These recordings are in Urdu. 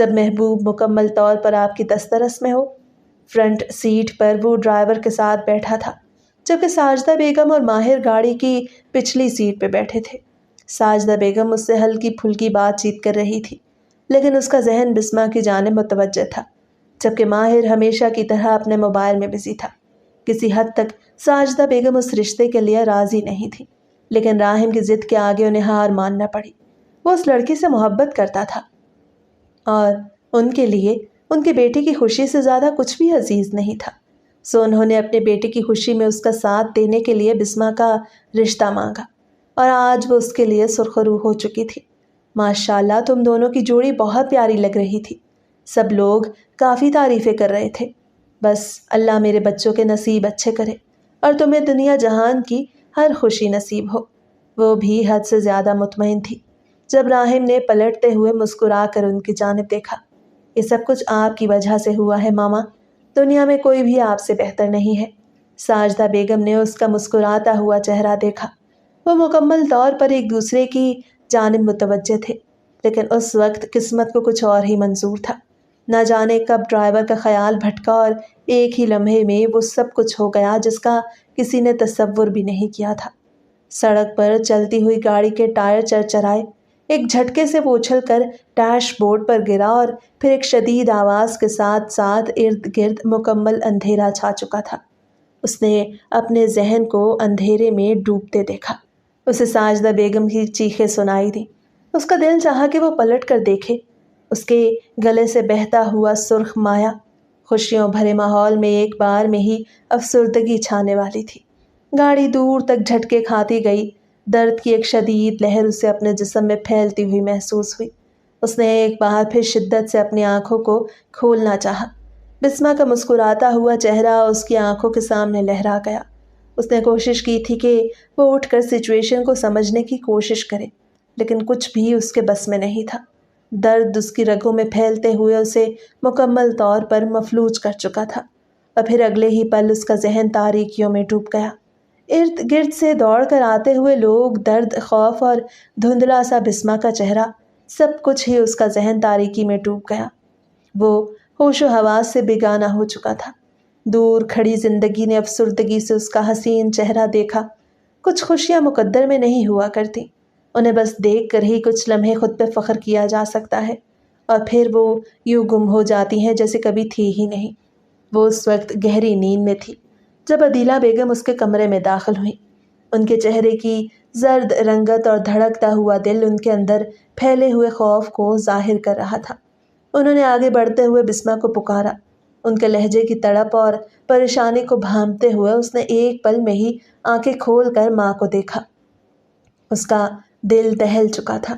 جب محبوب مکمل طور پر آپ کی دسترس میں ہو۔ فرنٹ سیٹ پر وہ ڈرائیور کے ساتھ بیٹھا تھا، جبکہ ساجدہ بیگم اور ماہر گاڑی کی پچھلی سیٹ پہ بیٹھے تھے۔ ساجدہ بیگم اس سے ہلکی پھلکی بات چیت کر رہی تھی، لیکن اس کا ذہن بسمہ کی جانب متوجہ تھا، جبکہ ماہر ہمیشہ کی طرح اپنے موبائل میں بزی تھا۔ کسی حد تک ساجدہ بیگم اس رشتے کے لیے راضی نہیں تھی، لیکن راحم کی ضد کے آگے انہیں ہار ماننا پڑی۔ وہ اس لڑکی سے محبت کرتا تھا اور ان کے لیے ان کے بیٹے کی خوشی سے زیادہ کچھ بھی عزیز نہیں تھا، سو انہوں نے اپنے بیٹے کی خوشی میں اس کا ساتھ دینے کے لیے بسمہ کا رشتہ مانگا، اور آج وہ اس کے لیے سرخرو ہو چکی تھی۔ ماشاءاللہ تم دونوں کی جوڑی بہت پیاری لگ رہی تھی، سب لوگ کافی تعریفیں کر رہے تھے۔ بس اللہ میرے بچوں کے نصیب اچھے کرے اور تمہیں دنیا جہان کی ہر خوشی نصیب ہو۔ وہ بھی حد سے زیادہ مطمئن تھی جب راحم نے پلٹتے ہوئے مسکرا کر ان کی جانب دیکھا۔ یہ سب کچھ آپ کی وجہ سے ہوا ہے ماما، دنیا میں کوئی بھی آپ سے بہتر نہیں ہے۔ ساجدہ بیگم نے اس کا مسکراتا ہوا چہرہ دیکھا۔ وہ مکمل طور پر ایک دوسرے کی جانب متوجہ تھے، لیکن اس وقت قسمت کو کچھ اور ہی منظور تھا۔ نہ جانے کب ڈرائیور کا خیال بھٹکا اور ایک ہی لمحے میں وہ سب کچھ ہو گیا جس کا کسی نے تصور بھی نہیں کیا تھا۔ سڑک پر چلتی ہوئی گاڑی کے ٹائر چرچرائے، ایک جھٹکے سے وہ اچھل کر ڈیش بورڈ پر گرا اور پھر ایک شدید آواز کے ساتھ ساتھ ارد گرد مکمل اندھیرا چھا چکا تھا۔ اس نے اپنے ذہن کو اندھیرے میں ڈوبتے دیکھا۔ اسے ساجدہ بیگم کی چیخیں سنائی دیں۔ اس کا دل چاہا کہ وہ پلٹ کر دیکھے۔ اس کے گلے سے بہتا ہوا سرخ مایا خوشیوں بھرے ماحول میں ایک بار میں ہی افسردگی چھانے والی تھی۔ گاڑی دور تک جھٹکے کھاتی گئی، درد کی ایک شدید لہر اسے اپنے جسم میں پھیلتی ہوئی محسوس ہوئی۔ اس نے ایک بار پھر شدت سے اپنی آنکھوں کو کھولنا چاہا۔ بسمہ کا مسکراتا ہوا چہرہ اس کی آنکھوں کے سامنے لہرا گیا۔ اس نے کوشش کی تھی کہ وہ اٹھ کر سچویشن کو سمجھنے کی کوشش کرے، لیکن کچھ بھی اس کے بس میں نہیں تھا۔ درد اس کی رگوں میں پھیلتے ہوئے اسے مکمل طور پر مفلوج کر چکا تھا، اور پھر اگلے ہی پل اس کا ذہن تاریکیوں میں ڈوب گیا۔ ارد گرد سے دوڑ کر آتے ہوئے لوگ، درد، خوف اور دھندلا سا بسمہ کا چہرہ، سب کچھ ہی اس کا ذہن تاریکی میں ڈوب گیا۔ وہ ہوش و حواس سے بیگانہ ہو چکا تھا۔ دور کھڑی زندگی نے افسردگی سے اس کا حسین چہرہ دیکھا۔ کچھ خوشیاں مقدر میں نہیں ہوا کرتی، انہیں بس دیکھ کر ہی کچھ لمحے خود پہ فخر کیا جا سکتا ہے، اور پھر وہ یوں گم ہو جاتی ہیں جیسے کبھی تھی ہی نہیں۔ وہ اس وقت گہری نیند میں تھی جب عدیلہ بیگم اس کے کمرے میں داخل ہوئیں۔ ان کے چہرے کی زرد رنگت اور دھڑکتا ہوا دل ان کے اندر پھیلے ہوئے خوف کو ظاہر کر رہا تھا۔ انہوں نے آگے بڑھتے ہوئے بسمہ کو پکارا۔ ان کے لہجے کی تڑپ اور پریشانی کو بھانپتے ہوئے اس نے ایک پل میں ہی آنکھیں کھول کر ماں کو دیکھا۔ اس کا دل دہل چکا تھا۔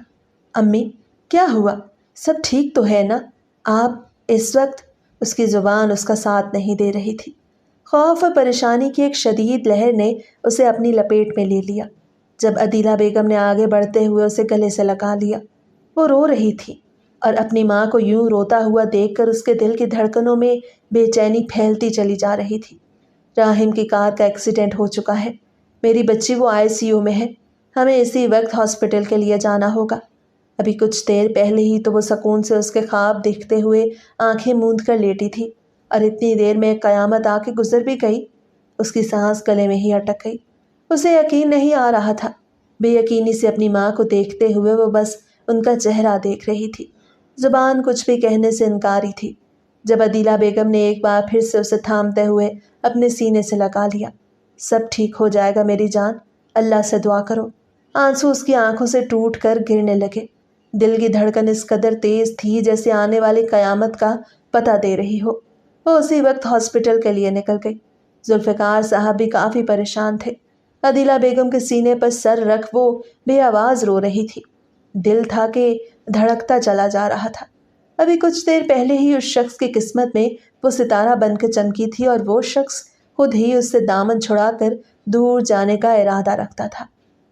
امی، کیا ہوا؟ سب ٹھیک تو ہے نا؟ آپ اس وقت؟ اس کی زبان اس کا ساتھ نہیں دے رہی تھی۔ خوف اور پریشانی کی ایک شدید لہر نے اسے اپنی لپیٹ میں لے لیا۔ جب عدیلہ بیگم نے آگے بڑھتے ہوئے اسے گلے سے لگا لیا، وہ رو رہی تھی، اور اپنی ماں کو یوں روتا ہوا دیکھ کر اس کے دل کی دھڑکنوں میں بے چینی پھیلتی چلی جا رہی تھی۔ راحم کی کار کا ایکسیڈنٹ ہو چکا ہے، میری بچی وہ ICU میں ہے، ہمیں اسی وقت ہاسپٹل کے لیے جانا ہوگا۔ ابھی کچھ دیر پہلے ہی تو وہ سکون سے اس کے خواب دیکھتے ہوئے آنکھیں موند کر لیٹی تھی، اور اتنی دیر میں قیامت آ کے گزر بھی گئی۔ اس کی سانس گلے میں ہی اٹک گئی۔ اسے یقین نہیں آ رہا تھا۔ بے یقینی سے اپنی ماں کو دیکھتے ہوئے وہ بس ان کا چہرہ دیکھ رہی تھی، زبان کچھ بھی کہنے سے انکاری تھی۔ جب عدیلہ بیگم نے ایک بار پھر سے اسے تھامتے ہوئے اپنے سینے سے لگا لیا، سب ٹھیک ہو جائے گا میری جان، اللہ سے دعا کرو۔ آنسو اس کی آنکھوں سے ٹوٹ کر گرنے لگے۔ دل کی دھڑکن اس قدر تیز تھی جیسے آنے والی قیامت کا پتہ دے رہی ہو۔ وہ اسی وقت ہاسپٹل کے لیے نکل گئی۔ ذوالفقار صاحب بھی کافی پریشان تھے۔ عدیلہ بیگم کے سینے پر سر رکھ وہ بے آواز رو رہی تھی۔ دل تھا کہ دھڑکتا چلا جا رہا تھا۔ ابھی کچھ دیر پہلے ہی اس شخص کی قسمت میں وہ ستارہ بن کے چمکی تھی، اور وہ شخص خود ہی اس سے دامن چھڑا کر دور جانے کا ارادہ رکھتا تھا۔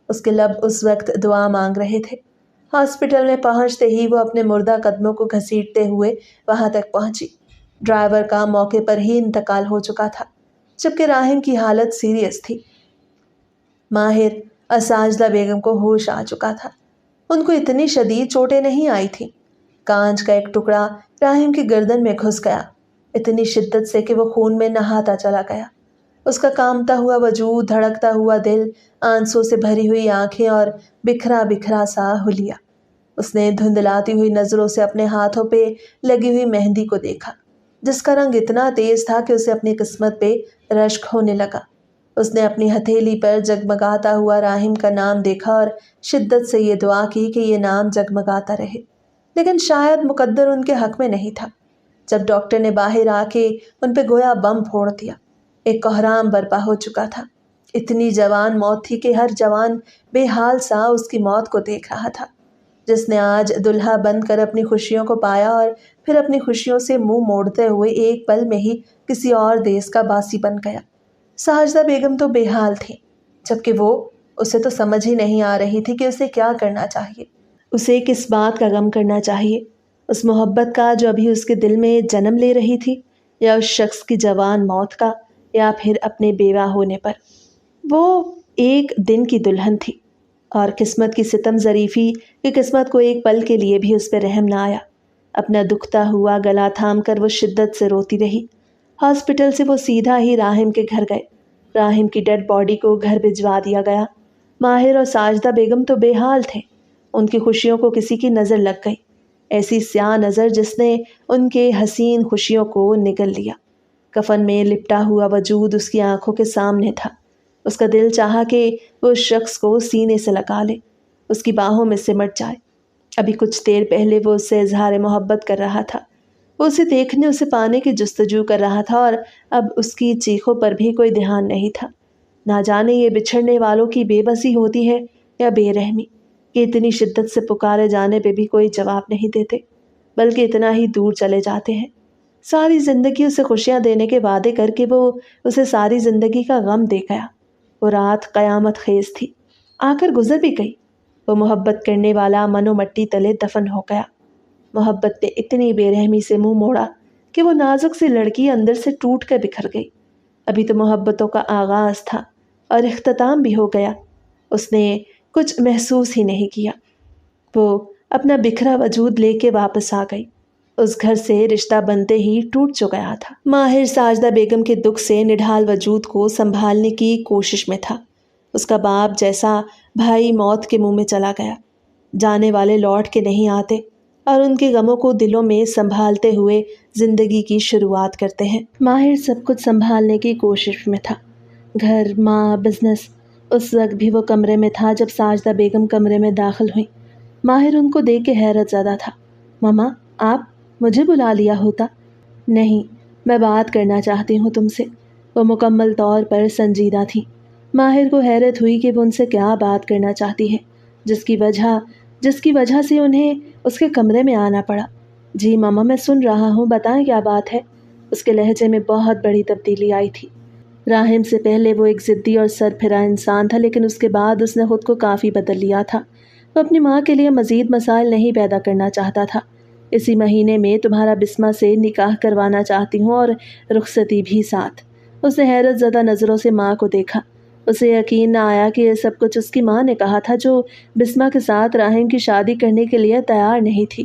اس کے لب اس وقت دعا مانگ رہے تھے۔ ہاسپٹل میں پہنچتے ہی وہ اپنے مردہ قدموں کو گھسیٹتے ہوئے وہاں تک پہنچی۔ ڈرائیور کا موقع پر ہی انتقال ہو چکا تھا، جبکہ راحم کی حالت سیریس تھی۔ ماہر اور ساجدہ بیگم کو ہوش آ چکا تھا۔ ان کو اتنی شدید چوٹیں نہیں آئی تھیں۔ کانچ کا ایک ٹکڑا راہم کی گردن میں گھس گیا، اتنی شدت سے کہ وہ خون میں نہاتا چلا گیا۔ اس کا کامتا ہوا وجود، دھڑکتا ہوا دل، آنسوں سے بھری ہوئی آنکھیں اور بکھرا بکھرا سا حلیہ۔ اس نے دھندلاتی ہوئی نظروں سے اپنے ہاتھوں پہ لگی ہوئی مہندی کو دیکھا، جس کا رنگ اتنا تیز تھا کہ اسے اپنی قسمت پہ رشک ہونے لگا۔ اس نے اپنی ہتھیلی پر جگمگاتا ہوا راہم کا نام دیکھا اور شدت سے یہ دعا کی کہ یہ نام جگمگاتا رہے، لیکن شاید مقدر ان کے حق میں نہیں تھا۔ جب ڈاکٹر نے باہر آ کے ان پہ گویا بم پھوڑ دیا، ایک کوہرام برپا ہو چکا تھا۔ اتنی جوان موت تھی کہ ہر جوان بے حال سا اس کی موت کو دیکھ رہا تھا، جس نے آج دلہا بن کر اپنی خوشیوں کو پایا اور پھر اپنی خوشیوں سے منہ موڑتے ہوئے ایک پل میں ہی کسی اور دیس کا باسی بن گیا۔ ساجدہ بیگم تو بے حال تھی، جبکہ اسے تو سمجھ ہی نہیں آ رہی تھی کہ اسے کیا کرنا چاہیے، اسے کس بات کا غم کرنا چاہیے، اس محبت کا جو ابھی اس کے دل میں جنم لے رہی تھی، یا اس شخص کی جوان موت کا، یا پھر اپنے بیوہ ہونے پر۔ وہ ایک دن کی دلہن تھی، اور قسمت کی ستم ظریفی کہ قسمت کو ایک پل کے لیے بھی اس پہ رحم نہ آیا۔ اپنا دکھتا ہوا گلا تھام کر وہ شدت سے روتی رہی۔ ہاسپٹل سے وہ سیدھا ہی راہم کے گھر گئے۔ راہم کی ڈیڈ باڈی کو گھر بھجوا دیا گیا۔ ماہر اور ساجدہ بیگم تو بے حال تھے۔ ان کی خوشیوں کو کسی کی نظر لگ گئی، ایسی سیاہ نظر جس نے ان کے حسین خوشیوں کو نگل لیا۔ کفن میں لپٹا ہوا وجود اس کی آنکھوں کے سامنے تھا۔ اس کا دل چاہا کہ وہ اس شخص کو سینے سے لگا لے، اس کی باہوں میں سمٹ جائے۔ ابھی کچھ دیر پہلے وہ اس سے اظہار محبت کر رہا تھا، وہ اسے دیکھنے، اسے پانے کی جستجو کر رہا تھا، اور اب اس کی چیخوں پر بھی کوئی دھیان نہیں تھا۔ نہ جانے یہ بچھڑنے والوں کی بے بسی ہوتی ہے یا بے رحمی، کہ اتنی شدت سے پکارے جانے پہ بھی کوئی جواب نہیں دیتے، بلکہ اتنا ہی دور چلے جاتے ہیں۔ ساری زندگی اسے خوشیاں دینے کے وعدے کر کے وہ اسے ساری زندگی کا غم دے گیا۔ وہ رات قیامت خیز تھی، آ کر گزر بھی گئی۔ وہ محبت کرنے والا من و مٹی تلے دفن ہو گیا۔ محبت نے اتنی بے رحمی سے منہ موڑا کہ وہ نازک سی لڑکی اندر سے ٹوٹ کر بکھر گئی۔ ابھی تو محبتوں کا آغاز تھا اور اختتام بھی ہو گیا۔ اس نے کچھ محسوس ہی نہیں کیا۔ وہ اپنا بکھرا وجود لے کے واپس آ گئی۔ اس گھر سے رشتہ بنتے ہی ٹوٹ چکا تھا۔ ماہر ساجدہ بیگم کے دکھ سے نڈھال وجود کو سنبھالنے کی کوشش میں تھا۔ اس کا باپ جیسا بھائی موت کے منہ میں چلا گیا۔ جانے والے لوٹ کے نہیں آتے، اور ان کے غموں کو دلوں میں سنبھالتے ہوئے زندگی کی شروعات کرتے ہیں۔ ماہر سب کچھ سنبھالنے کی کوشش میں تھا، گھر، ماں، بزنس۔ اس وقت بھی وہ کمرے میں تھا جب ساجدہ بیگم کمرے میں داخل ہوئی۔ ماہر ان کو دیکھ کے حیرت زدہ تھا۔ ماما، آپ مجھے بلا لیا ہوتا۔ نہیں، میں بات کرنا چاہتی ہوں تم سے۔ وہ مکمل طور پر سنجیدہ تھی۔ ماہر کو حیرت ہوئی کہ وہ ان سے کیا بات کرنا چاہتی ہے، جس کی وجہ سے انہیں اس کے کمرے میں آنا پڑا۔ جی ماما، میں سن رہا ہوں، بتائیں کیا بات ہے۔ اس کے لہجے میں بہت بڑی تبدیلی آئی تھی۔ راہم سے پہلے وہ ایک ضدی اور سر پھرا انسان تھا، لیکن اس کے بعد اس نے خود کو کافی بدل لیا تھا۔ وہ اپنی ماں کے لیے مزید مسائل نہیں پیدا کرنا چاہتا تھا۔ اسی مہینے میں تمہارا بسمہ سے نکاح کروانا چاہتی ہوں، اور رخصتی بھی ساتھ۔ اس نے حیرت زدہ نظروں سے ماں کو دیکھا۔ اسے یقین نہ آیا کہ یہ سب کچھ اس کی ماں نے کہا تھا، جو بسمہ کے ساتھ راہم کی شادی کرنے کے لیے تیار نہیں تھی۔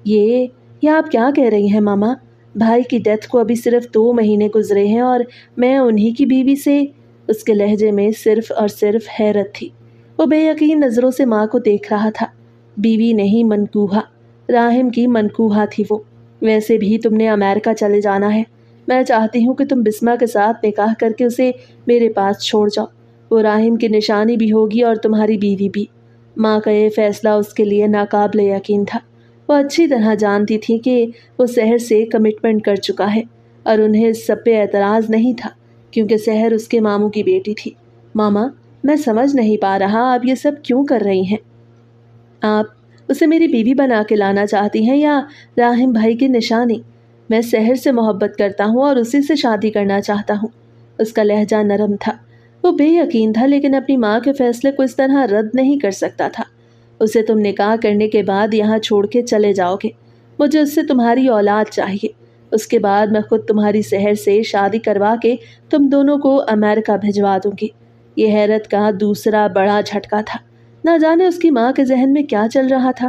یہ آپ کیا کہہ رہی ہیں ماما؟ بھائی کی ڈیتھ کو ابھی صرف 2 مہینے گزرے ہیں، اور میں انہی کی بیوی سے؟ اس کے لہجے میں صرف اور صرف حیرت تھی۔ وہ بے یقین نظروں سے ماں کو دیکھ رہا تھا۔ بیوی نہیں، منکوہا، راہم کی منکوہا تھی وہ۔ ویسے بھی تم نے امریکہ چلے جانا ہے۔ میں چاہتی ہوں کہ تم بسمہ کے ساتھ نکاح کر کے اسے میرے پاس چھوڑ جاؤ۔ وہ راہم کی نشانی بھی ہوگی اور تمہاری بیوی بھی۔ ماں کا یہ فیصلہ اس کے لیے ناقابل یقین تھا۔ وہ اچھی طرح جانتی تھی کہ وہ سحر سے کمٹمنٹ کر چکا ہے، اور انہیں اس سب پہ اعتراض نہیں تھا، کیونکہ سحر اس کے ماموں کی بیٹی تھی۔ ماما، میں سمجھ نہیں پا رہا آپ یہ سب کیوں کر رہی ہیں؟ آپ اسے میری بیوی بنا کے لانا چاہتی ہیں یا راہم بھائی کی نشانی؟ میں سحر سے محبت کرتا ہوں اور اسی سے شادی کرنا چاہتا ہوں۔ اس کا لہجہ نرم تھا۔ وہ بے یقین تھا، لیکن اپنی ماں کے فیصلے کو اس طرح رد نہیں کر سکتا تھا۔ اسے تم نکاح کرنے کے بعد یہاں چھوڑ کے چلے جاؤ گے۔ مجھے اس سے تمہاری اولاد چاہیے۔ اس کے بعد میں خود تمہاری سحر سے شادی کروا کے تم دونوں کو امریکہ بھجوا دوں گی۔ یہ حیرت کا دوسرا بڑا جھٹکا تھا۔ نہ جانے اس کی ماں کے ذہن میں کیا چل رہا تھا۔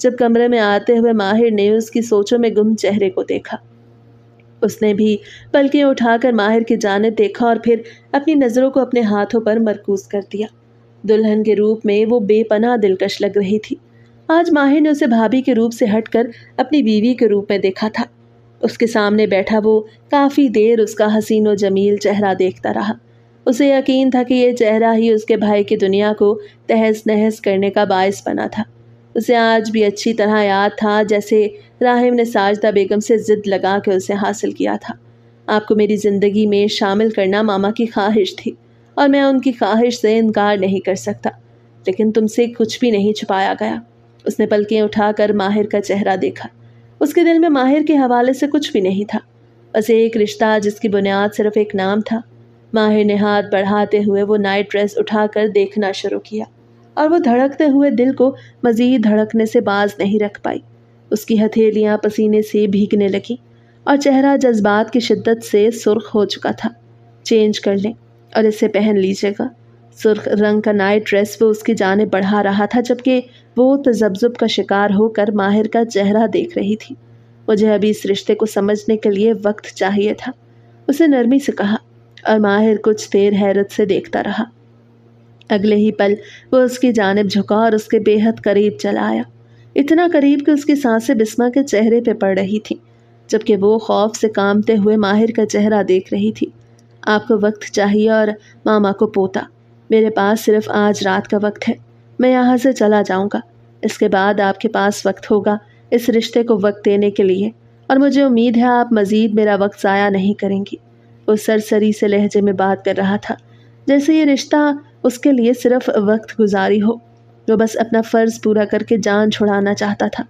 جب کمرے میں آتے ہوئے ماہر نے اس کی سوچوں میں گم چہرے کو دیکھا۔ اس نے بھی پلکیں اٹھا کر ماہر کی جانب دیکھا اور پھر اپنی نظروں کو اپنے ہاتھوں پر مرکوز کر دیا۔ دلہن کے روپ میں وہ بے پناہ دلکش لگ رہی تھی۔ آج ماہر نے اسے بھابھی کے روپ سے ہٹ کر اپنی بیوی کے روپ میں دیکھا تھا۔ اس کے سامنے بیٹھا وہ کافی دیر اس کا حسین و جمیل چہرہ دیکھتا رہا۔ اسے یقین تھا کہ یہ چہرہ ہی اس کے بھائی کی دنیا کو تہس نہس کرنے کا باعث بنا تھا۔ اسے آج بھی اچھی طرح یاد تھا جیسے راحم نے ساجدہ بیگم سے ضد لگا کے اسے حاصل کیا تھا۔ آپ کو میری زندگی میں شامل کرنا ماما کی خواہش تھی اور میں ان کی خواہش سے انکار نہیں کر سکتا، لیکن تم سے کچھ بھی نہیں چھپایا گیا۔ اس نے پلکیں اٹھا کر ماہر کا چہرہ دیکھا۔ اس کے دل میں ماہر کے حوالے سے کچھ بھی نہیں تھا، بس ایک رشتہ جس کی بنیاد صرف ایک نام تھا۔ ماہر نے ہاتھ بڑھاتے ہوئے وہ نائٹ ڈریس اٹھا کر دیکھنا شروع کیا اور وہ دھڑکتے ہوئے دل کو مزید دھڑکنے سے باز نہیں رکھ پائی۔ اس کی ہتھیلیاں پسینے سے بھیگنے لگیں اور چہرہ جذبات کی شدت سے سرخ ہو چکا تھا۔ چینج کر لیں اور اسے پہن لیجیے گا۔ سرخ رنگ کا نائٹ ڈریس وہ اس کی جانب بڑھا رہا تھا جبکہ وہ تذبذب کا شکار ہو کر ماہر کا چہرہ دیکھ رہی تھی۔ مجھے ابھی اس رشتے کو سمجھنے کے لیے وقت چاہیے تھا، اسے نرمی سے کہا، اور ماہر کچھ دیر حیرت سے دیکھتا رہا۔ اگلے ہی پل وہ اس کی جانب جھکا اور اس کے بے حد قریب چلا آیا، اتنا قریب کہ اس کی سانسیں بسمہ کے چہرے پہ پڑ رہی تھیں جبکہ وہ خوف سے کانپتے ہوئے ماہر کا چہرہ دیکھ رہی تھی۔ آپ کو وقت چاہیے اور ماما کو پوتا۔ میرے پاس صرف آج رات کا وقت ہے، میں یہاں سے چلا جاؤں گا۔ اس کے بعد آپ کے پاس وقت ہوگا اس رشتے کو وقت دینے کے لیے، اور مجھے امید ہے آپ مزید میرا وقت ضائع نہیں کریں گی۔ وہ سرسری سے لہجے میں بات کر رہا تھا جیسے یہ رشتہ اس کے لیے صرف وقت گزاری ہو۔ وہ بس اپنا فرض پورا کر کے جان چھڑانا چاہتا تھا۔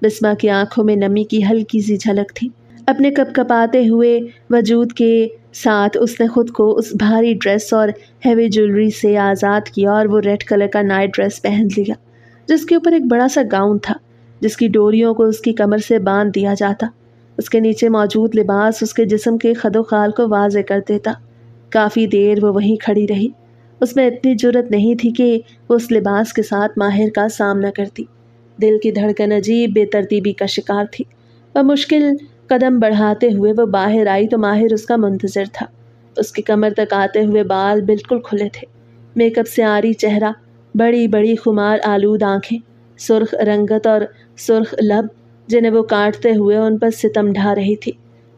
بسمہ کی آنکھوں میں نمی کی ہلکی سی جھلک تھی۔ اپنے کپ کپاتے ہوئے وجود کے ساتھ اس نے خود کو اس بھاری ڈریس اور ہیوی جیولری سے آزاد کیا اور وہ ریڈ کلر کا نائٹ ڈریس پہن لیا جس کے اوپر ایک بڑا سا گاؤن تھا جس کی ڈوریوں کو اس کی کمر سے باندھ دیا جاتا۔ اس کے نیچے موجود لباس اس کے جسم کے خد و خال کو واضح کر دیتا۔ کافی دیر وہ وہیں کھڑی رہی۔ اس میں اتنی جرأت نہیں تھی کہ وہ اس لباس کے ساتھ ماہر کا سامنا کرتی۔ دل کی دھڑکن عجیب بے ترتیبی کا شکار تھی۔ وہ مشکل قدم بڑھاتے ہوئے وہ باہر آئی تو ماہر اس کا منتظر تھا۔ اس کی کمر تک آتے ہوئے بال بالکل کھلے تھے، میک اپ سے عاری چہرہ، بڑی بڑی خمار آلود آنکھیں، سرخ رنگت اور سرخ لب جنہیں وہ کاٹتے ہوئے ان پر ستم ڈھا رہی تھی۔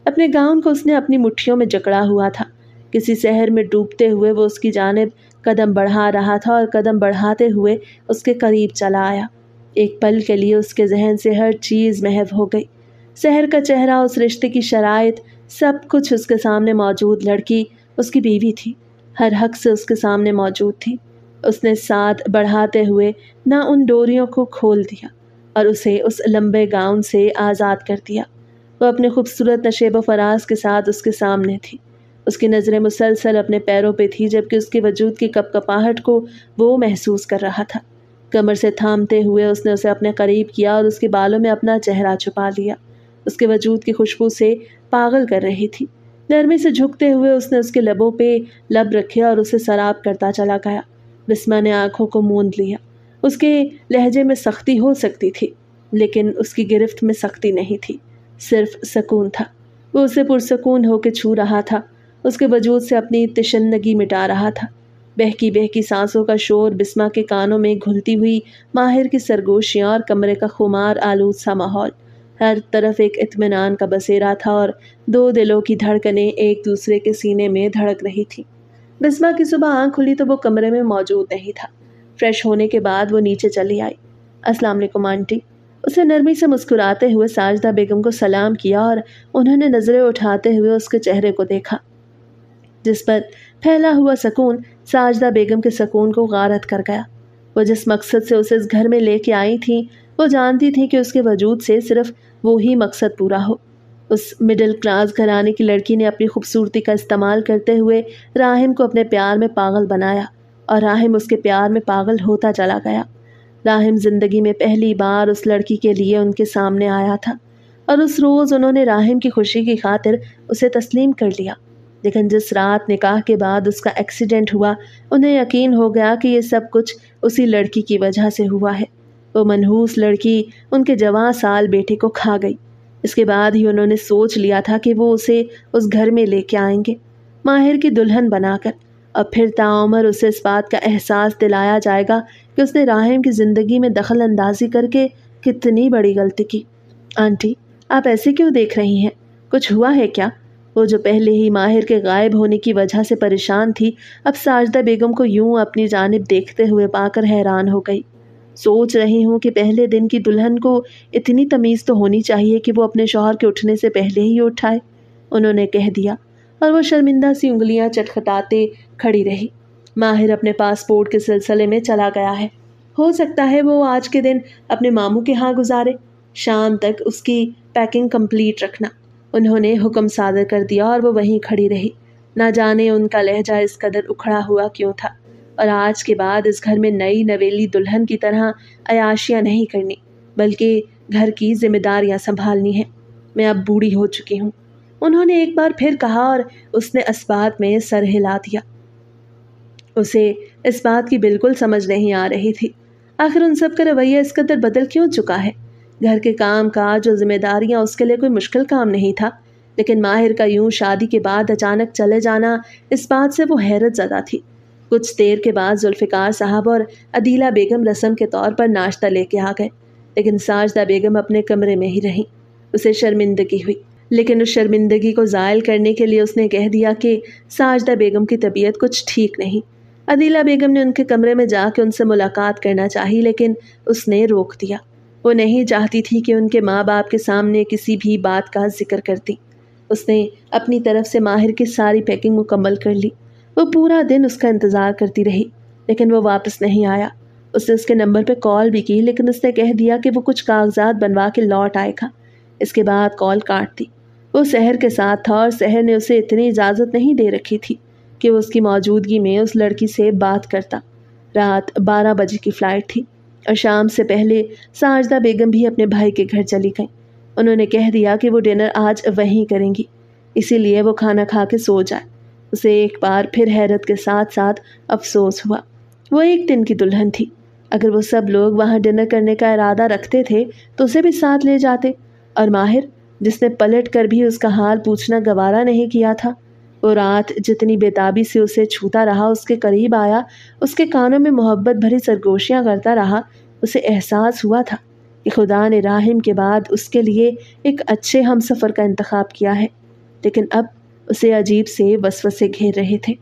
اپنے گاؤن کو اس نے اپنی مٹھیوں میں جکڑا ہوا تھا۔ کسی سحر میں ڈوبتے ہوئے وہ اس کی جانب قدم بڑھا رہا تھا اور قدم بڑھاتے ہوئے اس کے قریب چلا آیا۔ ایک پل کے لیے اس کے ذہن سے ہر چیز محو ہو گئی۔ سحر کا چہرہ، اس رشتے کی شرائط، سب کچھ اس کے سامنے موجود۔ لڑکی اس کی بیوی تھی، ہر حق سے اس کے سامنے موجود تھی۔ اس نے ساتھ بڑھاتے ہوئے نہ ان ڈوریوں کو کھول دیا اور اسے اس لمبے گاؤن سے آزاد کر دیا۔ وہ اپنے خوبصورت نشیب و فراز کے ساتھ اس کے سامنے تھی۔ اس کی نظریں مسلسل اپنے پیروں پہ تھی جبکہ اس کے وجود کی کپ کپاہٹ کو وہ محسوس کر رہا تھا۔ کمر سے تھامتے ہوئے اس نے اسے اپنے قریب کیا اور اس کے بالوں میں اپنا چہرہ چھپا لیا۔ اس کے وجود کی خوشبو سے پاگل کر رہی تھی۔ نرمی سے جھکتے ہوئے اس نے اس کے لبوں پہ لب رکھے اور اسے سراب کرتا چلا گیا۔ بسمہ نے آنکھوں کو موند لیا۔ اس کے لہجے میں سختی ہو سکتی تھی لیکن اس کی گرفت میں سختی نہیں تھی، صرف سکون تھا۔ وہ اسے پرسکون ہو کے چھو رہا تھا، اس کے وجود سے اپنی تشنگی مٹا رہا تھا۔ بہکی بہکی سانسوں کا شور، بسمہ کے کانوں میں گھلتی ہوئی ماہر کی سرگوشیاں اور کمرے کا خمار آلود سا ماحول، ہر طرف ایک اطمینان کا بسیرا تھا اور دو دلوں کی دھڑکنیں ایک دوسرے کے سینے میں دھڑک رہی تھی۔ بسمہ کی صبح آنکھ کھلی تو وہ کمرے میں موجود نہیں تھا۔ فریش ہونے کے بعد وہ نیچے چلی آئی۔ السلام علیکم آنٹی۔ اسے نرمی سے مسکراتے ہوئے ساجدہ بیگم کو سلام کیا اور انہوں نے نظریں اٹھاتے ہوئے اس کے چہرے کو دیکھا جس پر پھیلا ہوا سکون ساجدہ بیگم کے سکون کو غارت کر گیا۔ وہ جس مقصد سے اسے اس گھر میں لے کے آئی تھیں وہ جانتی تھی کہ اس کے وجود سے صرف وہی مقصد پورا ہو۔ اس مڈل کلاس گھرانے کی لڑکی نے اپنی خوبصورتی کا استعمال کرتے ہوئے راحم کو اپنے پیار میں پاگل بنایا اور راحم اس کے پیار میں پاگل ہوتا چلا گیا۔ راحم زندگی میں پہلی بار اس لڑکی کے لیے ان کے سامنے آیا تھا اور اس روز انہوں نے راحم کی خوشی کی خاطر اسے تسلیم کر لیا، لیکن جس رات نکاح کے بعد اس کا ایکسیڈنٹ ہوا انہیں یقین ہو گیا کہ یہ سب کچھ اسی لڑکی کی وجہ سے ہوا ہے۔ وہ منحوس لڑکی ان کے جوان سال بیٹے کو کھا گئی۔ اس کے بعد ہی انہوں نے سوچ لیا تھا کہ وہ اسے اس گھر میں لے کے آئیں گے، ماہر کی دلہن بنا کر، اور پھر تعمر اسے اس بات کا احساس دلایا جائے گا کہ اس نے راحم کی زندگی میں دخل اندازی کر کے کتنی بڑی غلطی کی۔ آنٹی، آپ ایسے کیوں دیکھ رہی ہیں؟ کچھ ہوا ہے کیا؟ وہ جو پہلے ہی ماہر کے غائب ہونے کی وجہ سے پریشان تھی، اب ساجدہ بیگم کو یوں اپنی جانب دیکھتے ہوئے پا کر حیران ہو گئی۔ سوچ رہی ہوں کہ پہلے دن کی دلہن کو اتنی تمیز تو ہونی چاہیے کہ وہ اپنے شوہر کے اٹھنے سے پہلے ہی اٹھائے، انہوں نے کہہ دیا، اور وہ شرمندہ سی انگلیاں چٹکھٹاتے کھڑی رہی۔ ماہر اپنے پاسپورٹ کے سلسلے میں چلا گیا ہے، ہو سکتا ہے وہ آج کے دن اپنے ماموں کے ہاں گزارے، شام تک اس کی پیکنگ کمپلیٹ رکھنا، انہوں نے حکم صادر کر دیا، اور وہ وہیں کھڑی رہی۔ نہ جانے ان کا لہجہ اس قدر اکھڑا ہوا کیوں تھا، اور آج کے بعد اس گھر میں نئی نویلی دلہن کی طرح عیاشیاں نہیں کرنی، بلکہ گھر کی ذمہ داریاں سنبھالنی ہیں۔ میں اب بوڑھی ہو چکی ہوں، انہوں نے ایک بار پھر کہا، اور اس نے اس بات میں سر ہلا دیا۔ اسے اس بات کی بالکل سمجھ نہیں آ رہی تھی، آخر ان سب کا رویہ اس قدر بدل کیوں چکا ہے؟ گھر کے کام کاج اور ذمہ داریاں اس کے لیے کوئی مشکل کام نہیں تھا، لیکن ماہر کا یوں شادی کے بعد اچانک چلے جانا، اس بات سے وہ حیرت زدہ تھی۔ کچھ دیر کے بعد ذوالفقار صاحب اور عدیلہ بیگم رسم کے طور پر ناشتہ لے کے آ گئے، لیکن ساجدہ بیگم اپنے کمرے میں ہی رہیں۔ اسے شرمندگی ہوئی، لیکن اس شرمندگی کو زائل کرنے کے لیے اس نے کہہ دیا کہ ساجدہ بیگم کی طبیعت کچھ ٹھیک نہیں۔ عدیلہ بیگم نے ان کے کمرے میں جا کے ان سے ملاقات کرنا چاہی، لیکن اس نے روک دیا۔ وہ نہیں چاہتی تھی کہ ان کے ماں باپ کے سامنے کسی بھی بات کا ذکر کرتی۔ اس نے اپنی طرف سے ماہر کی ساری پیکنگ مکمل کر لی۔ وہ پورا دن اس کا انتظار کرتی رہی، لیکن وہ واپس نہیں آیا۔ اس نے اس کے نمبر پہ کال بھی کی، لیکن اس نے کہہ دیا کہ وہ کچھ کاغذات بنوا کے لوٹ آئے گا۔ اس کے بعد کال کاٹ دی۔ وہ سحر کے ساتھ تھا، اور سحر نے اسے اتنی اجازت نہیں دے رکھی تھی کہ وہ اس کی موجودگی میں اس لڑکی سے بات کرتا۔ رات 12 بجے کی فلائٹ تھی، اور شام سے پہلے ساجدہ بیگم بھی اپنے بھائی کے گھر چلی گئیں۔ انہوں نے کہہ دیا کہ وہ ڈنر آج وہیں کریں گی، اسی لیے وہ کھانا کھا کے سو جائے۔ اسے ایک بار پھر حیرت کے ساتھ ساتھ افسوس ہوا۔ وہ ایک دن کی دلہن تھی، اگر وہ سب لوگ وہاں ڈنر کرنے کا ارادہ رکھتے تھے تو اسے بھی ساتھ لے جاتے، اور ماہر، جس نے پلٹ کر بھی اس کا حال پوچھنا گوارا نہیں کیا تھا، وہ رات جتنی بےتابی سے اسے چھوتا رہا، اس کے قریب آیا، اس کے کانوں میں محبت بھری سرگوشیاں کرتا رہا، اسے احساس ہوا تھا کہ خدا نے راحم کے بعد اس کے لیے ایک اچھے ہمسفر کا انتخاب کیا ہے، لیکن اب اسے عجیب سے وسوسے گھیر رہے تھے۔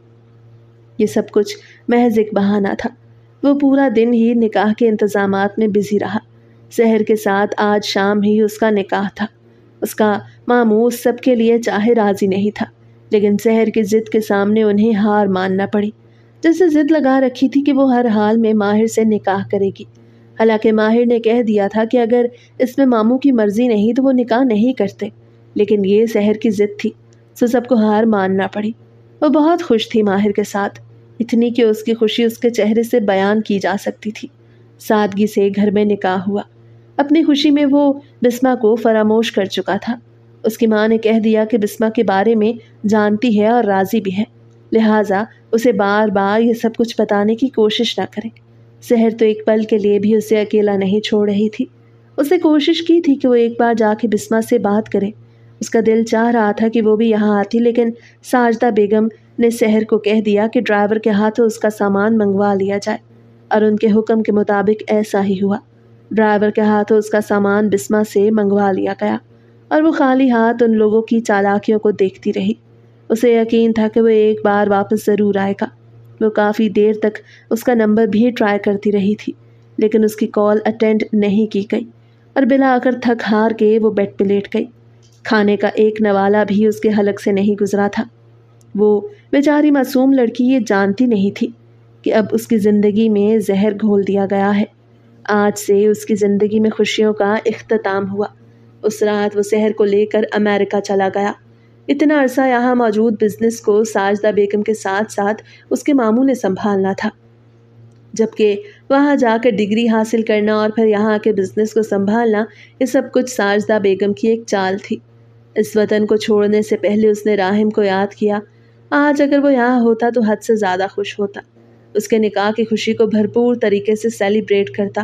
یہ سب کچھ محض ایک بہانہ تھا۔ وہ پورا دن ہی نکاح کے انتظامات میں بزی رہا۔ سحر کے ساتھ آج شام ہی اس کا نکاح تھا۔ اس کا ماموں اس سب کے لیے چاہے راضی نہیں تھا، لیکن سحر کی ضد کے سامنے انہیں ہار ماننا پڑی، جیسے ضد لگا رکھی تھی کہ وہ ہر حال میں ماہر سے نکاح کرے گی۔ حالانکہ ماہر نے کہہ دیا تھا کہ اگر اس میں ماموں کی مرضی نہیں تو وہ نکاح نہیں کرتے، لیکن یہ سحر کی ضد تھی، سو سب کو ہار ماننا پڑی۔ وہ بہت خوش تھی ماہر کے ساتھ، اتنی کہ اس کی خوشی اس کے چہرے سے بیان کی جا سکتی تھی۔ سادگی سے گھر میں نکاح ہوا۔ اپنی خوشی میں وہ بسمہ کو فراموش کر چکا تھا۔ اس کی ماں نے کہہ دیا کہ بسمہ کے بارے میں جانتی ہے اور راضی بھی ہے، لہٰذا اسے بار بار یہ سب کچھ بتانے کی کوشش نہ کرے۔ سحر تو ایک پل کے لیے بھی اسے اکیلا نہیں چھوڑ رہی تھی۔ اس نے کوشش کی تھی کہ وہ ایک بار جا کے بسمہ سے بات کرے۔ اس کا دل چاہ رہا تھا کہ وہ بھی یہاں آتی، لیکن ساجدہ بیگم نے سحر کو کہہ دیا کہ ڈرائیور کے ہاتھوں اس کا سامان منگوا لیا جائے، اور ان کے حکم کے مطابق ایسا ہی ہوا۔ ڈرائیور کے ہاتھوں اس کا سامان بسمہ سے منگوا لیا گیا، اور وہ خالی ہاتھ ان لوگوں کی چالاکیوں کو دیکھتی رہی۔ اسے یقین تھا کہ وہ ایک بار واپس ضرور آئے گا۔ وہ کافی دیر تک اس کا نمبر بھی ٹرائی کرتی رہی تھی، لیکن اس کی کال اٹینڈ نہیں کی گئی، اور بالآخر تھک ہار کے وہ بیڈ پہ لیٹ گئی۔ کھانے کا ایک نوالہ بھی اس کے حلق سے نہیں گزرا تھا۔ وہ بیچاری معصوم لڑکی یہ جانتی نہیں تھی کہ اب اس کی زندگی میں زہر گھول دیا گیا ہے۔ آج سے اس کی زندگی میں خوشیوں کا اختتام ہوا۔ اس رات وہ سحر کو لے کر امریکہ چلا گیا۔ اتنا عرصہ یہاں موجود بزنس کو ساجدہ بیگم کے ساتھ ساتھ اس کے ماموں نے سنبھالنا تھا، جبکہ وہاں جا کر ڈگری حاصل کرنا اور پھر یہاں کے بزنس کو سنبھالنا، یہ سب کچھ ساجدہ بیگم کی ایک چال تھی۔ اس وطن کو چھوڑنے سے پہلے اس نے راحم کو یاد کیا۔ آج اگر وہ یہاں ہوتا تو حد سے زیادہ خوش ہوتا، اس کے نکاح کی خوشی کو بھرپور طریقے سے سیلیبریٹ کرتا۔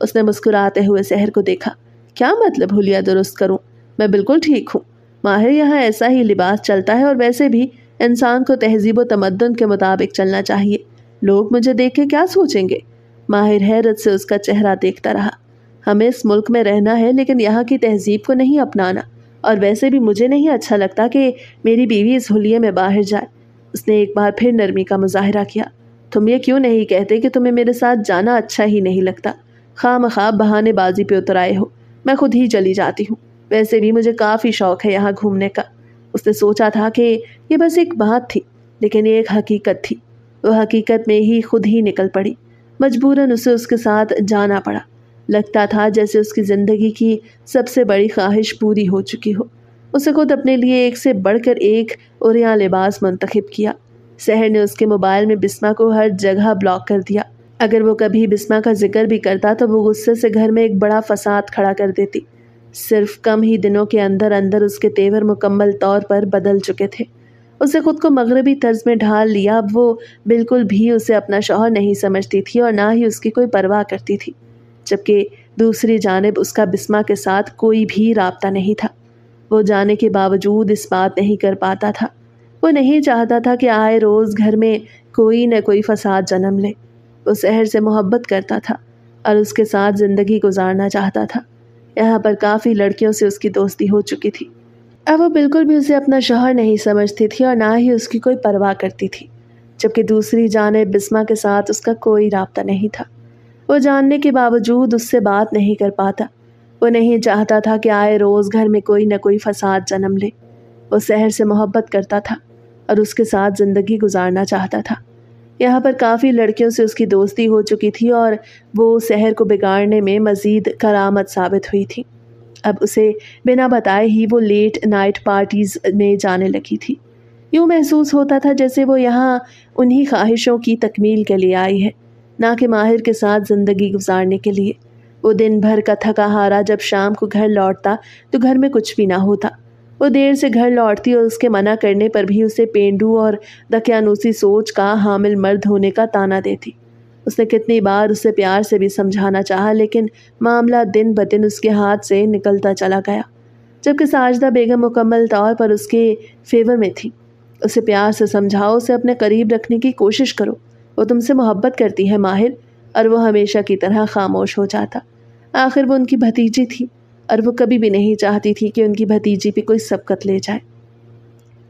اس نے مسکراتے ہوئے سحر کو دیکھا۔ کیا مطلب حلیہ درست کروں؟ میں بالکل ٹھیک ہوں ماہر، یہاں ایسا ہی لباس چلتا ہے، اور ویسے بھی انسان کو تہذیب و تمدن کے مطابق چلنا چاہیے۔ لوگ مجھے دیکھ کے کیا سوچیں گے؟ ماہر حیرت سے اس کا چہرہ دیکھتا رہا۔ ہمیں اس ملک میں رہنا ہے لیکن یہاں کی تہذیب کو نہیں اپنانا، اور ویسے بھی مجھے نہیں اچھا لگتا کہ میری بیوی اس حلیے میں باہر جائے۔ اس نے ایک بار پھر نرمی کا مظاہرہ کیا۔ تم یہ کیوں نہیں کہتے کہ تمہیں میرے ساتھ جانا اچھا ہی نہیں لگتا؟ خواہ مخواہ بہانے بازی پہ اتر آئے ہو، میں خود ہی چلی جاتی ہوں، ویسے بھی مجھے کافی شوق ہے یہاں گھومنے کا۔ اس نے سوچا تھا کہ یہ بس ایک بات تھی، لیکن یہ ایک حقیقت تھی۔ وہ حقیقت میں ہی خود ہی نکل پڑی۔ مجبوراً اسے اس کے ساتھ جانا پڑا۔ لگتا تھا جیسے اس کی زندگی کی سب سے بڑی خواہش پوری ہو چکی ہو۔ اسے خود اپنے لیے ایک سے بڑھ کر ایک عریاں لباس منتخب کیا۔ سحر نے اس کے موبائل میں بسمہ کو ہر جگہ بلاک کر دیا۔ اگر وہ کبھی بسمہ کا ذکر بھی کرتا تو وہ غصے سے گھر میں ایک بڑا فساد کھڑا کر دیتی۔ صرف کم ہی دنوں کے اندر اندر اس کے تیور مکمل طور پر بدل چکے تھے۔ اسے خود کو مغربی طرز میں ڈھال لیا۔ اب وہ بالکل بھی اسے اپنا شوہر نہیں سمجھتی تھی اور نہ ہی اس کی کوئی پرواہ کرتی تھی، جبکہ دوسری جانب اس کا بسمہ کے ساتھ کوئی بھی رابطہ نہیں تھا۔ وہ جانے کے باوجود اس بات نہیں کر پاتا تھا۔ وہ نہیں چاہتا تھا کہ آئے روز گھر میں کوئی نہ کوئی فساد جنم لے۔ وہ سحر سے محبت کرتا تھا اور اس کے ساتھ زندگی گزارنا چاہتا تھا۔ یہاں پر کافی لڑکیوں سے اس کی دوستی ہو چکی تھی۔ اب وہ بالکل بھی اسے اپنا شوہر نہیں سمجھتی تھی اور نہ ہی اس کی کوئی پرواہ کرتی تھی، جبکہ دوسری جانب بسمہ کے ساتھ اس کا کوئی رابطہ نہیں تھا۔ وہ جاننے کے باوجود اس سے بات نہیں کر پاتا۔ وہ نہیں چاہتا تھا کہ آئے روز گھر میں کوئی نہ کوئی فساد جنم لے۔ وہ سحر سے محبت کرتا تھا اور اس کے ساتھ زندگی گزارنا چاہتا تھا۔ یہاں پر کافی لڑکیوں سے اس کی دوستی ہو چکی تھی اور وہ سحر کو بگاڑنے میں مزید کرامت ثابت ہوئی تھی۔ اب اسے بنا بتائے ہی وہ لیٹ نائٹ پارٹیز میں جانے لگی تھی۔ یوں محسوس ہوتا تھا جیسے وہ یہاں انہی خواہشوں کی تکمیل کے لیے آئی ہے، نہ کہ ماہر کے ساتھ زندگی گزارنے کے لیے۔ وہ دن بھر کا تھکا ہارا جب شام کو گھر لوٹتا تو گھر میں کچھ بھی نہ ہوتا۔ وہ دیر سے گھر لوٹتی اور اس کے منع کرنے پر بھی اسے پینڈو اور دقیانوسی سوچ کا حامل مرد ہونے کا طعنہ دیتی۔ اس نے کتنی بار اسے پیار سے بھی سمجھانا چاہا، لیکن معاملہ دن بدن اس کے ہاتھ سے نکلتا چلا گیا۔ جبکہ ساجدہ بیگم مکمل طور پر اس کے فیور میں تھی۔ اسے پیار سے سمجھاؤ، اسے اپنے قریب رکھنے کی کوشش کرو، وہ تم سے محبت کرتی ہے ماہر۔ اور وہ ہمیشہ کی طرح خاموش ہو جاتا۔ آخر وہ ان کی بھتیجی تھی اور وہ کبھی بھی نہیں چاہتی تھی کہ ان کی بھتیجی پہ کوئی سبقت لے جائے۔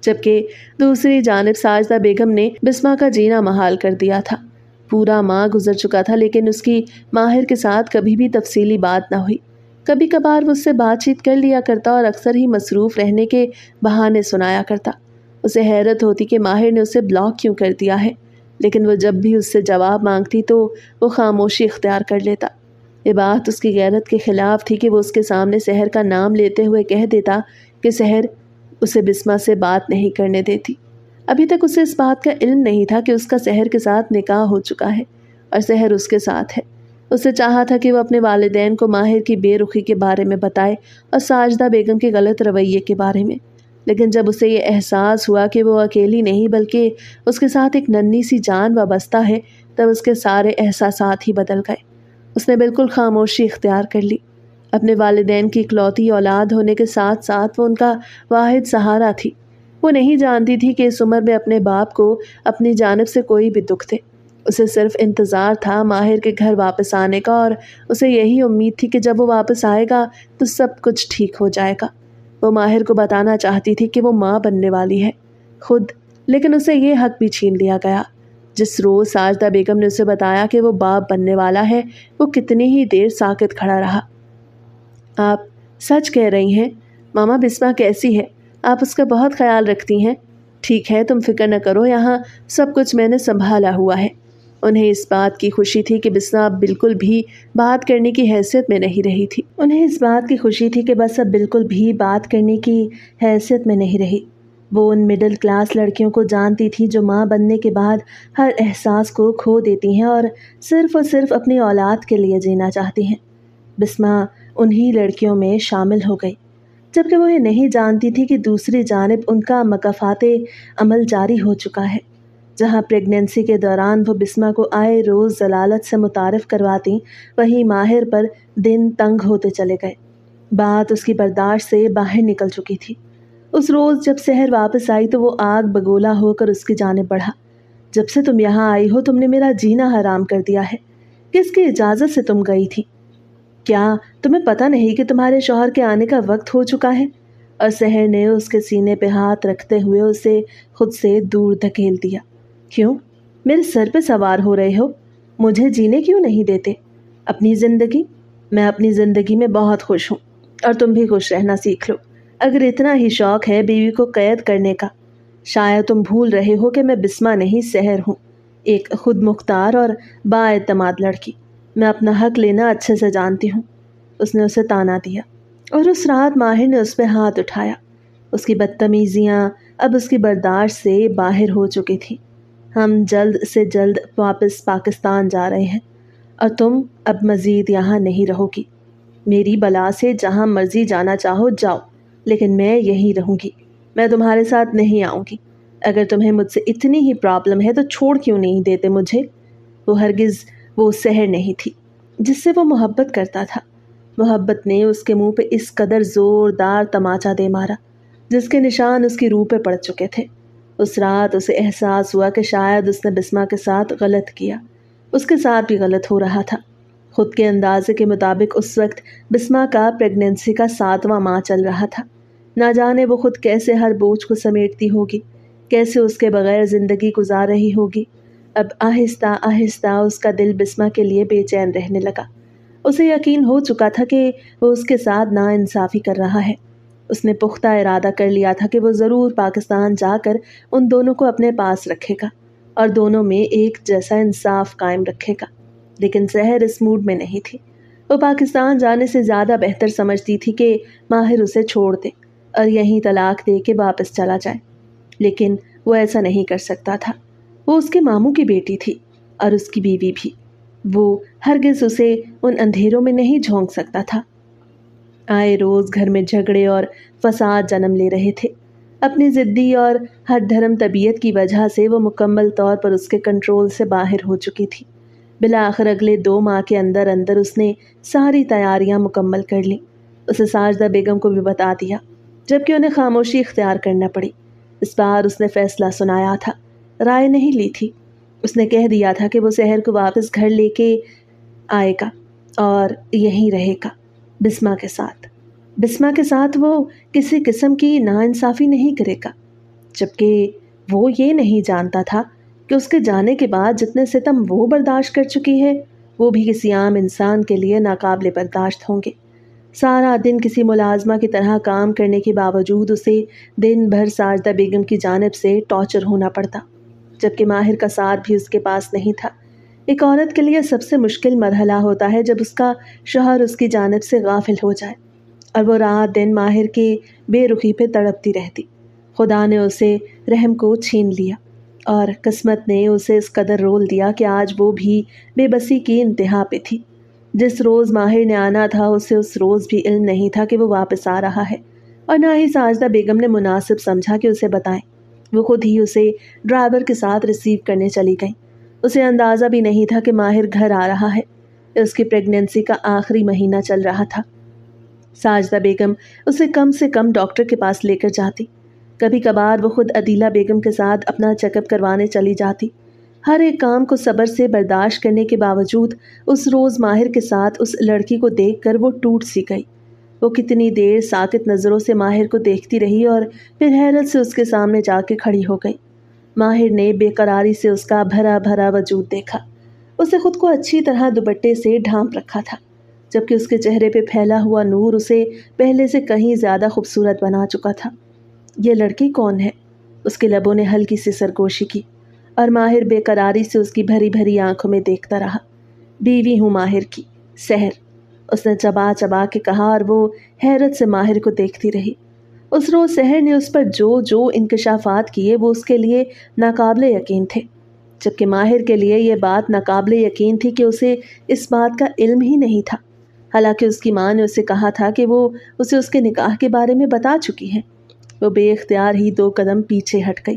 جبکہ دوسری جانب ساجدہ بیگم نے بسمہ کا جینا محال کر دیا تھا۔ پورا ماہ گزر چکا تھا لیکن اس کی ماہر کے ساتھ کبھی بھی تفصیلی بات نہ ہوئی۔ کبھی کبھار وہ اس سے بات چیت کر لیا کرتا اور اکثر ہی مصروف رہنے کے بہانے سنایا کرتا۔ اسے حیرت ہوتی کہ ماہر نے اسے بلاک کیوں کر دیا ہے، لیکن وہ جب بھی اس سے جواب مانگتی تو وہ خاموشی اختیار کر لیتا۔ یہ بات اس کی غیرت کے خلاف تھی کہ وہ اس کے سامنے سحر کا نام لیتے ہوئے کہہ دیتا کہ سحر اسے بسمہ سے بات نہیں کرنے دیتی۔ ابھی تک اسے اس بات کا علم نہیں تھا کہ اس کا سحر کے ساتھ نکاح ہو چکا ہے اور سحر اس کے ساتھ ہے۔ اسے چاہا تھا کہ وہ اپنے والدین کو ماہر کی بے رخی کے بارے میں بتائے اور ساجدہ بیگم کے غلط رویے کے بارے میں، لیکن جب اسے یہ احساس ہوا کہ وہ اکیلی نہیں بلکہ اس کے ساتھ ایک ننھی سی جان وابستہ ہے، تب اس کے سارے احساسات ہی بدل گئے۔ اس نے بالکل خاموشی اختیار کر لی۔ اپنے والدین کی اکلوتی اولاد ہونے کے ساتھ ساتھ وہ ان کا واحد سہارا تھی۔ وہ نہیں جانتی تھی کہ اس عمر میں اپنے باپ کو اپنی جانب سے کوئی بھی دکھ دے۔ اسے صرف انتظار تھا ماہر کے گھر واپس آنے کا، اور اسے یہی امید تھی کہ جب وہ واپس آئے گا تو سب کچھ ٹھیک ہو جائے گا۔ وہ ماہر کو بتانا چاہتی تھی کہ وہ ماں بننے والی ہے خود، لیکن اسے یہ حق بھی چھین لیا گیا۔ جس روز ساجدہ بیگم نے اسے بتایا کہ وہ باپ بننے والا ہے، وہ کتنی ہی دیر ساکت کھڑا رہا۔ آپ سچ کہہ رہی ہیں ماما، بسمہ کیسی ہے؟ آپ اس کا بہت خیال رکھتی ہیں؟ ٹھیک ہے، تم فکر نہ کرو، یہاں سب کچھ میں نے سنبھالا ہوا ہے۔ انہیں اس بات کی خوشی تھی کہ بسمہ اب بالکل بھی بات کرنے کی حیثیت میں نہیں رہی تھی۔ انہیں اس بات کی خوشی تھی کہ بس اب بالکل بھی بات کرنے کی حیثیت میں نہیں رہی۔ وہ ان مڈل کلاس لڑکیوں کو جانتی تھی جو ماں بننے کے بعد ہر احساس کو کھو دیتی ہیں اور صرف اپنی اولاد کے لیے جینا چاہتی ہیں۔ بسمہ انہی لڑکیوں میں شامل ہو گئی، جبکہ وہ یہ نہیں جانتی تھی کہ دوسری جانب ان کا مکافات عمل جاری ہو چکا ہے۔ جہاں پریگننسی کے دوران وہ بسمہ کو آئے روز ضلالت سے متعارف کرواتی، وہیں ماہر پر دن تنگ ہوتے چلے گئے۔ بات اس کی برداشت سے باہر نکل چکی تھی۔ اس روز جب سحر واپس آئی تو وہ آگ بگولا ہو کر اس کی جانب بڑھا۔ جب سے تم یہاں آئی ہو تم نے میرا جینا حرام کر دیا ہے۔ کس کی اجازت سے تم گئی تھی؟ کیا تمہیں پتہ نہیں کہ تمہارے شوہر کے آنے کا وقت ہو چکا ہے؟ اور سحر نے اس کے سینے پہ ہاتھ رکھتے ہوئے اسے خود سے دور دھکیل دیا۔ کیوں؟ میرے سر پہ سوار ہو رہے ہو؟ مجھے جینے کیوں نہیں دیتے اپنی زندگی؟ میں اپنی زندگی میں بہت خوش ہوں، اور تم بھی خوش رہنا سیکھ لو اگر اتنا ہی شوق ہے بیوی کو قید کرنے کا۔ شاید تم بھول رہے ہو کہ میں بسمہ نہیں سحر ہوں، ایک خود مختار اور با اعتماد لڑکی۔ میں اپنا حق لینا اچھے سے جانتی ہوں۔ اس نے اسے تانا دیا، اور اس رات ماہر نے اس پہ ہاتھ اٹھایا۔ اس کی بدتمیزیاں اب اس کی برداشت سے باہر ہو چکی تھی۔ ہم جلد سے جلد واپس پاکستان جا رہے ہیں، اور تم اب مزید یہاں نہیں رہو گی۔ میری بلا سے جہاں مرضی جانا چاہو جاؤ، لیکن میں یہیں رہوں گی۔ میں تمہارے ساتھ نہیں آؤں گی۔ اگر تمہیں مجھ سے اتنی ہی پرابلم ہے تو چھوڑ کیوں نہیں دیتے مجھے؟ وہ ہرگز وہ سحر نہیں تھی جس سے وہ محبت کرتا تھا۔ محبت نے اس کے منہ پہ اس قدر زوردار تماچا دے مارا جس کے نشان اس کی روح پہ پڑ چکے تھے۔ اس رات اسے احساس ہوا کہ شاید اس نے بسمہ کے ساتھ غلط کیا۔ اس کے ساتھ بھی غلط ہو رہا تھا۔ خود کے اندازے کے مطابق اس وقت بسمہ کا پریگننسی کا 7واں ماہ چل رہا تھا۔ نہ جانے وہ خود کیسے ہر بوجھ کو سمیٹتی ہوگی، کیسے اس کے بغیر زندگی گزار رہی ہوگی۔ اب آہستہ آہستہ اس کا دل بسمہ کے لیے بے چین رہنے لگا۔ اسے یقین ہو چکا تھا کہ وہ اس کے ساتھ ناانصافی کر رہا ہے۔ اس نے پختہ ارادہ کر لیا تھا کہ وہ ضرور پاکستان جا کر ان دونوں کو اپنے پاس رکھے گا اور دونوں میں ایک جیسا انصاف قائم رکھے گا۔ لیکن سحر اس موڈ میں نہیں تھی۔ وہ پاکستان جانے سے زیادہ بہتر سمجھتی تھی کہ ماہر اسے چھوڑ دے اور یہیں طلاق دے کے واپس چلا جائے۔ لیکن وہ ایسا نہیں کر سکتا تھا۔ وہ اس کے ماموں کی بیٹی تھی اور اس کی بیوی بھی۔ وہ ہرگز اسے ان اندھیروں میں نہیں جھونک سکتا تھا۔ آئے روز گھر میں جھگڑے اور فساد جنم لے رہے تھے۔ اپنی ضدی اور ہٹ دھرم طبیعت کی وجہ سے وہ مکمل طور پر اس کے کنٹرول سے باہر ہو چکی تھی۔ بالآخر اگلے 2 ماہ کے اندر اندر اس نے ساری تیاریاں مکمل کر لیں۔ اسے ساجدہ بیگم کو بھی بتا دیا، جبکہ انہیں خاموشی اختیار کرنا پڑی۔ اس بار اس نے فیصلہ سنایا تھا، رائے نہیں لی تھی۔ اس نے کہہ دیا تھا کہ وہ سحر کو واپس گھر لے کے آئے گا اور یہیں رہے گا بسمہ کے ساتھ۔ بسمہ کے ساتھ وہ کسی قسم کی ناانصافی نہیں کرے گا، جبکہ وہ یہ نہیں جانتا تھا کہ اس کے جانے کے بعد جتنے ستم وہ برداشت کر چکی ہے وہ بھی کسی عام انسان کے لیے ناقابل برداشت ہوں گے۔ سارا دن کسی ملازمہ کی طرح کام کرنے کے باوجود اسے دن بھر ساجدہ بیگم کی جانب سے ٹارچر ہونا پڑتا، جبکہ ماہر کا ساتھ بھی اس کے پاس نہیں تھا۔ ایک عورت کے لیے سب سے مشکل مرحلہ ہوتا ہے جب اس کا شوہر اس کی جانب سے غافل ہو جائے، اور وہ رات دن ماہر کی بے رخی پہ تڑپتی رہتی۔ خدا نے اسے رحم کو چھین لیا، اور قسمت نے اسے اس قدر رول دیا کہ آج وہ بھی بے بسی کی انتہا پہ تھی۔ جس روز ماہر نے آنا تھا اسے اس روز بھی علم نہیں تھا کہ وہ واپس آ رہا ہے، اور نہ ہی ساجدہ بیگم نے مناسب سمجھا کہ اسے بتائیں۔ وہ خود ہی اسے ڈرائیور کے ساتھ ریسیو کرنے چلی گئیں۔ اسے اندازہ بھی نہیں تھا کہ ماہر گھر آ رہا ہے۔ اس کی پریگننسی کا آخری مہینہ چل رہا تھا۔ ساجدہ بیگم اسے کم سے کم ڈاکٹر کے پاس لے کر جاتی۔ کبھی کبھار وہ خود عدیلہ بیگم کے ساتھ اپنا چیک اپ کروانے چلی جاتی۔ ہر ایک کام کو صبر سے برداشت کرنے کے باوجود اس روز ماہر کے ساتھ اس لڑکی کو دیکھ کر وہ ٹوٹ سی گئی۔ وہ کتنی دیر ساکت نظروں سے ماہر کو دیکھتی رہی اور پھر حیرت سے اس کے سامنے جا کے کھڑی ہو گئی۔ ماہر نے بے قراری سے اس کا بھرا بھرا وجود دیکھا۔ اسے خود کو اچھی طرح دوپٹے سے ڈھانپ رکھا تھا، جبکہ اس کے چہرے پہ پھیلا ہوا نور اسے پہلے سے کہیں زیادہ خوبصورت بنا چکا تھا۔ یہ لڑکی کون ہے؟ اس کے لبوں نے ہلکی سی سرگوشی کی، اور ماہر بے قراری سے اس کی بھری بھری آنکھوں میں دیکھتا رہا۔ بیوی ہوں ماہر کی، سحر، اس نے چبا چبا کے کہا، اور وہ حیرت سے ماہر کو دیکھتی رہی۔ اس روز سحر نے اس پر جو انکشافات کیے وہ اس کے لیے ناقابل یقین تھے، جبکہ ماہر کے لیے یہ بات ناقابل یقین تھی کہ اسے اس بات کا علم ہی نہیں تھا، حالانکہ اس کی ماں نے اسے کہا تھا کہ وہ اسے اس کے نکاح کے بارے میں بتا چکی ہے۔ وہ بے اختیار ہی 2 قدم پیچھے ہٹ گئی۔